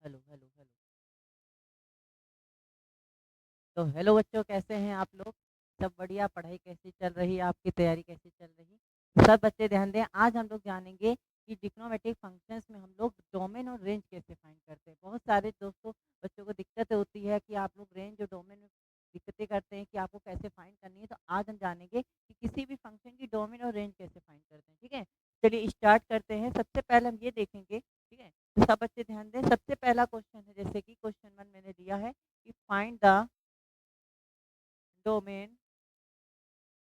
Hello, hello, hello. तो hello बच्चों, कैसे हैं आप लोग? सब बढ़िया? पढ़ाई कैसी चल रही है? आपकी तैयारी कैसी चल रही? सब बच्चे ध्यान दें, आज हम लोग जानेंगे कि ट्रिग्नोमेट्रिक फंक्शंस में हम लोग डोमेन और रेंज कैसे फाइंड करते हैं। बहुत सारे दोस्तों बच्चों को दिक्कत होती है कि आप लोग रेंज और डोमेन में दिक्कतें करते हैं कि आपको कैसे फाइंड करनी है। तो आज हम जानेंगे कि किसी भी फंक्शन की डोमेन और रेंज कैसे फाइंड करते हैं। ठीक है, चलिए स्टार्ट करते हैं। सबसे पहले हम ये देखेंगे, ठीक है, तो सब बच्चे ध्यान दें। सबसे पहला क्वेश्चन है, जैसे कि क्वेश्चन 1 मैंने दिया है कि find the domain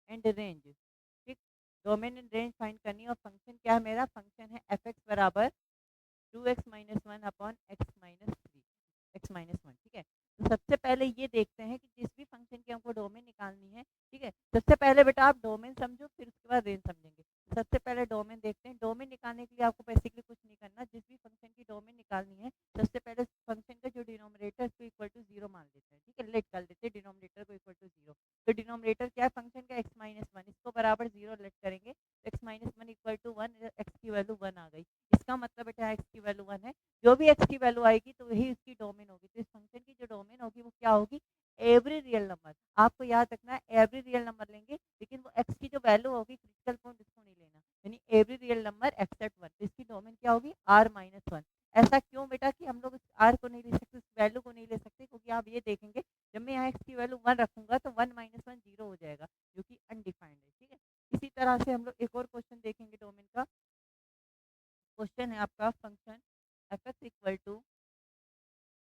and range. ठीक, डोमेन एंड रेंज फाइंड करनी है। और फंक्शन क्या है? मेरा फंक्शन है एफ एक्स बराबर 2x-1 अपॉन x-3 ठीक है। तो सबसे पहले ये देखते हैं कि जिस भी फंक्शन की हमको डोमेन निकालनी है, ठीक है, सबसे पहले बेटा आप डोमेन समझो, फिर उसके बाद रेंज समझेंगे। सबसे पहले डोमेन देखते हैं। डोमेन निकालने के लिए आपको बेसिकली कुछ नहीं करना। जिस भी फंक्शन की डोमेन निकालनी है, सबसे पहले फंक्शन का जो डिनोमिनेटर को इक्वल टू जीरो मान लेते हैं। ठीक है, लेट कर लेते हैं डिनोमिनेटर को इक्वल टू जीरो। तो डिनोमिनेटर क्या है फंक्शन का? x-1, इसको बराबर जीरो लेट करेंगे। x-1 equal to one, x की वैल्यू वन आ गई। इसका मतलब बेटा एक्स की वैल्यू वन है। जो भी एक्स की वैल्यू आएगी तो वही उसकी डोमेन होगी। तो इस फंक्शन की जो डोमेन होगी वो क्या होगी? Every real number. आपको याद रखना है एवरी रियल नंबर लेंगे, लेकिन वो एक्स की जो वैल्यू होगी क्रिटिकल पॉइंट इसको नहीं लेना, यानी every real number except one. तो इसकी डोमेन क्या होगी? r-1। ऐसा क्यों बेटा कि हम लोग आर को नहीं ले सकते, उस वैल्यू को नहीं ले सकते? क्योंकि आप ये देखेंगे, जब मैं यहाँ एक्स की वैल्यू वन रखूंगा तो वन माइनस वन जीरो हो जाएगा, जो कि अनडिफाइंड है। ठीक है, इसी तरह से हम लोग एक और क्वेश्चन देखेंगे डोमेन का। क्वेश्चन है आपका function f x equal to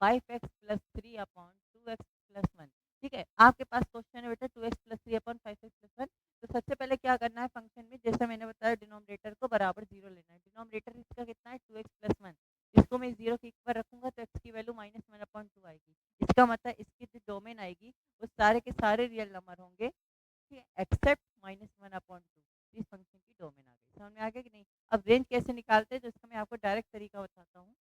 5x+3 upon 2x+1। ठीक है, आपके पास क्वेश्चन है बेटा 2x+3 अपॉन 5x+1। तो सबसे पहले क्या करना है? फंक्शन में जैसे मैंने बताया डिनोमिनेटर को बराबर जीरो लेना है। डिनोमिनेटर इसका कितना है? 2x+1। इसको मैं जीरो के इक्वल रखूंगा तो एक्स की वैल्यू -1/2 आएगी। इसका मतलब इसकी जो डोमेन आएगी वो सारे के सारे रियल नंबर होंगे, ठीक है, एक्सेप्ट -1/2। इस फंक्शन की डोमेन आ गई। समझ में आ गया कि नहीं? अब रेंज कैसे निकालते हैं, तो इसका मैं आपको डायरेक्ट तरीका बताता हूँ।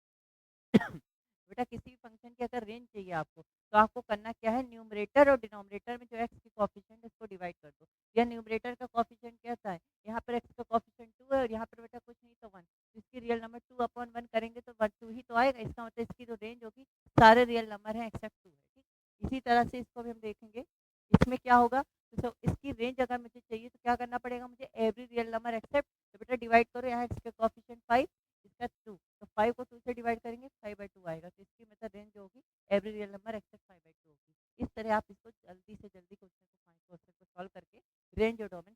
बेटा किसी भी फंक्शन की अगर रेंज चाहिए आपको, तो आपको करना क्या है? न्यूमरेटर और डिनोमिनेटर में जो एक्स की कॉफिशिएंट है उसको डिवाइड कर दो। या न्यूमरेटर का कॉफिशिएंट कैसा है? यहाँ पर एक्स का कॉफिशिएंट टू है और यहाँ पर बेटा कुछ नहीं तो वन। इसकी रियल नंबर 2/1 करेंगे तो वन टू ही तो आएगा। इसका मतलब इसकी जो रेंज होगी सारे रियल नंबर हैं एक्सेप्ट टू है। ठीक, इसी तरह से इसको भी हम देखेंगे। इसमें क्या होगा? तो इसकी रेंज अगर मुझे चाहिए तो क्या करना पड़ेगा मुझे? एवरी रियल नंबर एक्सेप्ट, तो बेटा डिवाइड करो, यहाँ एक्स का कॉफिशिएंट 5, इसका 2, तो 5 को 2 से डिवाइड करेंगे 5/2 आएगा। तो इसकी मतलब रेंज जो होगी एवरी रियल नंबर एक्सेप्ट 5/2 होगी। इस तरह आप इसको जल्दी से जल्दी क्वेश्चन को सॉल्व करके रेंज और डोमेन